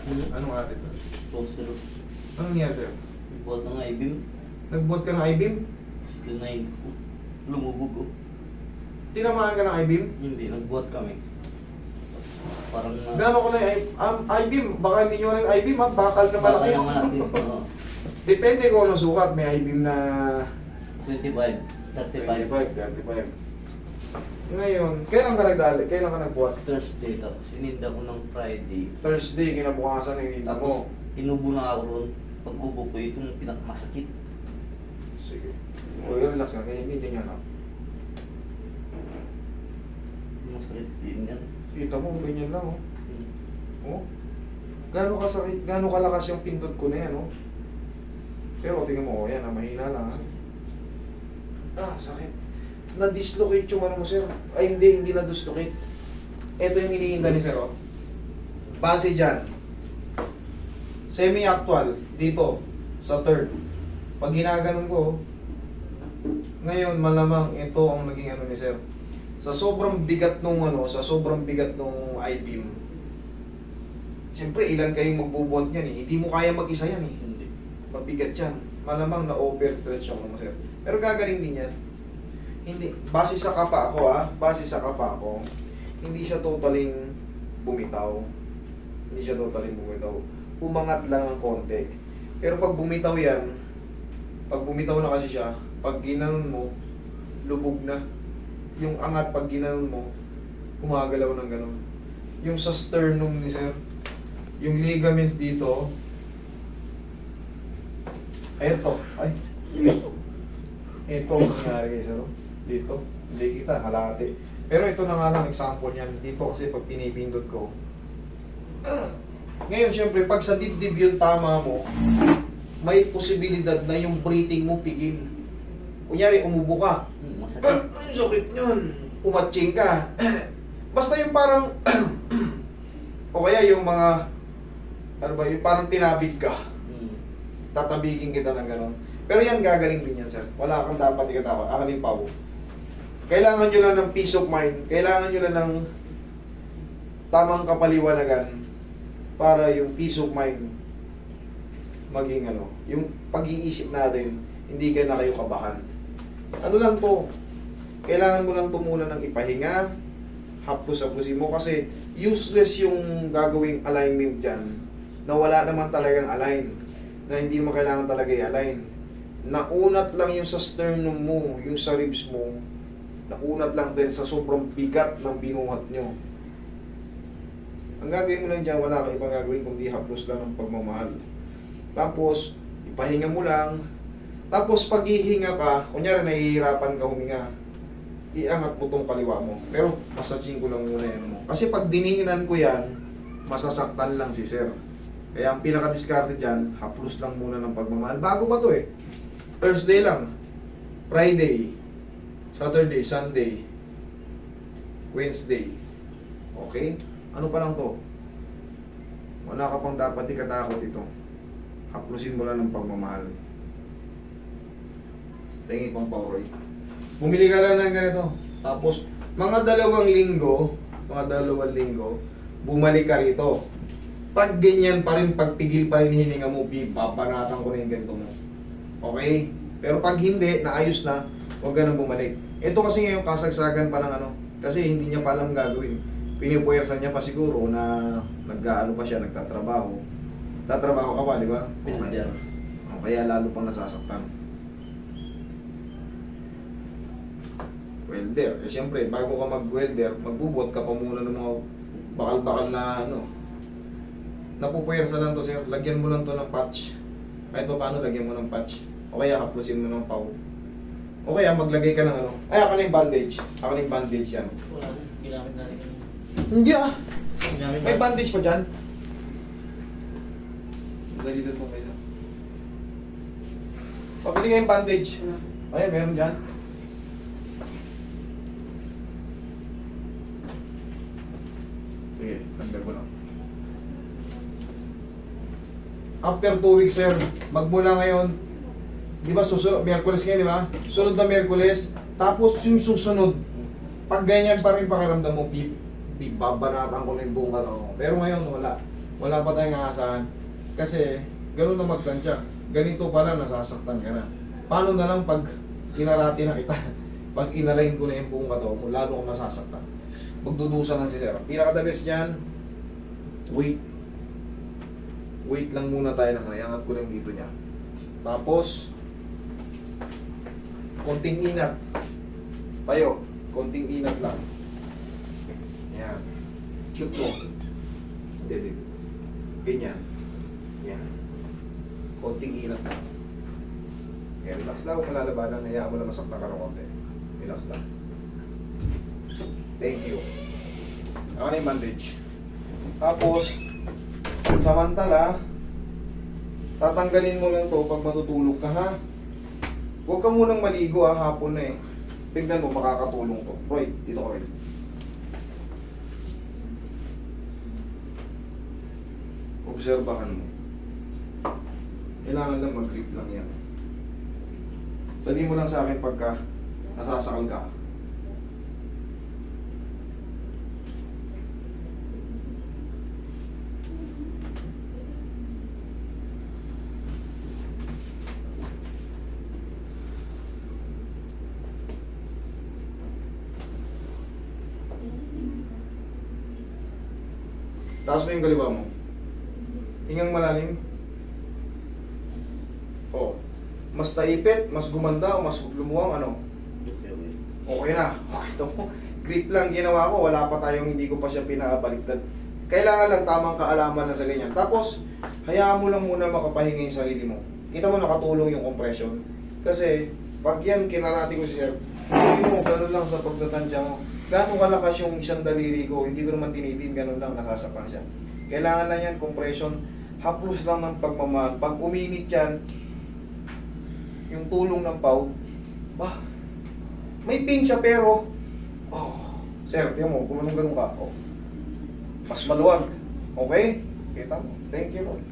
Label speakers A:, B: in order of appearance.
A: Anong ate sir?
B: Poster.
A: Anong nangyari sir?
B: Buhat ng I-beam.
A: Nagbuhat ka ng I-beam?
B: Skill 9. Lumubog ko.
A: Tinamaan ka ng I-beam?
B: Hindi, nagbuhat kami. Parang na...
A: Gano'n ko na I-beam? Baka hindi nyo rin I-beam ha? Bakal na malaki.
B: Bakal na malaki. Oo.
A: Depende kung anong sukat. May I-beam na
B: 25. 35.
A: 35. Ngayon, kailan ka nagdali? Kailan ka nagbuhat?
B: Thursday. Tapos ininda ko ng Friday.
A: Thursday, kinabukasan ng hinita
B: Tapos
A: mo.
B: inubo na ako ron. Pag-ubo ko, itong pinakamasakit.
A: Sige. O, relax na. Kaya hindi niya na.
B: Masakit din yan.
A: Kita mo, ganyan lang oh. Oh. Gano'ng kasakit, gano'ng kalakas yung pindot ko na yan oh. Pero tingnan mo, oh yan, mahina lang ha. Sakit. Na-dislocate yung ano mo sir. Ay hindi na-dislocate. Ito yung iniinda ni sir oh. Base dyan. Semi-actual, dito, sa third. Pag ginaganon ko, ngayon malamang ito ang naging ano ni sir. Sa sobrang bigat nung ano, sa sobrang bigat nung I-beam. Siyempre, ilan kayong magbubuhat niyan eh. Hindi mo kaya mag-isa yan eh.
B: Hindi.
A: Mabigat yan. Malamang na overstretch yung ano sir. Pero gagaling din yan. Hindi. Base sa kapa ako base sa kapa ako, hindi siya totaling bumitaw. Hindi siya totaling bumitaw. Umangat lang ng konti. Pero pag bumitaw yan, pag bumitaw na kasi siya, pag ginanon mo, lubog na. Yung angat pag ginanon mo, gumagalaw ng ganon. Yung sa sternum ni sir, yung ligaments dito, eto, ay, ito ang nangyari kay sir, dito, hindi kita, halati. Pero ito na nga lang, example yan, dito kasi pag pinipindot ko, ngayon syempre, pag sa dibdib yung tama mo, may posibilidad na yung breathing mo pigil. Kunyari, umubo ka,
B: Masakit.
A: ang sakit nyon, umatching ka. Basta yung parang, o kaya yung mga, ano ba, yung parang tinabig ka, tatabigin kita ng gano'n. Pero yan, gagaling din yan, sir. Wala kang dapat ikatakot. Akin yung pao. Kailangan nyo lang ng peace of mind. Kailangan nyo lang ng tamang kapaliwanagan para yung peace of mind maging ano, yung pag-iisip natin, hindi ka na kayo kabahan. Ano lang to, kailangan mo lang to muna ng ipahinga, haplos-hapusin mo kasi useless yung gagawing alignment dyan na wala naman talagang align, na hindi mo kailangan talaga i-align. Naunat lang yung sa sternum mo, yung sa ribs mo, naunat lang din sa sobrang bigat ng binuhat nyo. Ang gagawin mo lang dyan, wala kang ibang gagawin kundi haplos lang ng pagmamahal. Tapos, ipahinga mo lang. Tapos, pag hihinga ka, kunyari nahihirapan ka huminga, iangat mo tong kaliwa mo. Pero, massaging ko lang muna yan mo. Kasi pag dininginan ko yan, masasaktan lang si sir. Kaya ang pinaka-discarte dyan, haplos lang muna ng pagmamahal. Bago pa to eh. Thursday lang. Friday. Saturday, Sunday. Wednesday. Okay? Ano pa lang to? Wala ka pang dapat ikatakot ito. Haplusin mo lang ng pagmamahal. Tingin pang power. Bumili ka lang ng ganito. Tapos, mga 2 linggo, bumalik ka rito. Pag ganyan pa rin, pagpigil pa rin hininga mo, babanatan ko na yung ganito mo. Okay? Pero pag hindi, naayos na, huwag ka nang bumalik. Ito kasi ngayon, kasagsagan pa ng ano, kasi hindi niya pa alam gagawin. Pinipuwersa niya pa siguro na nag-ano pa siya, nagtatrabaho. Tatrabaho ka pa, di ba?
B: Welder.
A: Kaya lalo pang nasasaktan. Welder. Eh siyempre, bago ka mag-welder, magbubuhat ka pa muna ng mga bakal-bakal na ano. Napupuwersa lang to sir. Lagyan mo lang to ng patch. Kahit pa paano, lagyan mo ng patch. O kaya haplusin mo ng pau. O kaya maglagay ka ng ano. Ay, ako na yung bandage. Ako na yung bandage yan.
B: Wala. Ginamit na rin.
A: Hindi ah.
B: Ginamit
A: May bandage pa dyan. Dali po kayo. Pabili kayong bandage. Ay, meron dyan. Sige, tanggal ko lang. After 2 weeks, sir, magmula ngayon, di ba susunod, Miyerkules ngayon, di ba? Sunod na Miyerkules, tapos yung susunod, pag ganyan pa rin pakiramdam mo, babanatan ko na yung buong katawan. Pero ngayon, wala. Wala pa tayong aasahan. Kasi, gano'n na magtansya. Ganito pala, nasasaktan ka na. Paano na lang pag kinarati na kita? Pag inalain ko na yung buong katawan mo, lalo ka masasaktan. Magdudusa ng si Sir. Pinaka-the best dyan, wait. Wait lang muna tayo ng iangat ko lang dito niya. Tapos, konting inat. Tayo, konting inat lang. Yan. Shoot mo. Hindi. Ganyan. Yan. Konting inat lang. Yan, relax lang. Kung malalabanan, hayaan mo lang masaktan ka ng konti. Relax lang. Thank you. Ako na yung bandage. Tapos, samantala, tatanggalin mo lang to pag matutulog ka, ha? Huwag ka munang maligo, ha? Hapon na eh. Tignan mo, makakatulong to. Roy, dito ka rin. Obserbahan mo. Kailangan lang mag-grip lang yan. Sabihin mo lang sa akin pagka nasasakal ka. Taas mo yung kaliwa mo. Hingang malalim. Oh. Mas naipit, mas gumanda, o mas lumuwang, ano? Okay na. Okay to. Grip lang ginawa ko. Wala pa tayong hindi ko pa siya pinabaliktad. Kailangan lang tamang kaalaman na sa ganyan. Tapos, hayaan mo lang muna makapahinga yung sarili mo. Kita mo nakatulong yung compression. Kasi, pag yan kinarati ko si Sir, hindi mo, gano'n lang sa pagtatansya mo. Gano'ng kalakas yung isang daliri ko, hindi ko naman tinitin, gano'n lang, nasasaktan siya. Kailangan lang yan, compression, haplos lang ng pagmamahal. Pag uminit yan, yung tulong ng pau, bah, may pain siya pero, oh, Sir, tiyan mo, gumanong-ganon ka, oh, mas maluwag, okay? Kita mo, thank you Lord.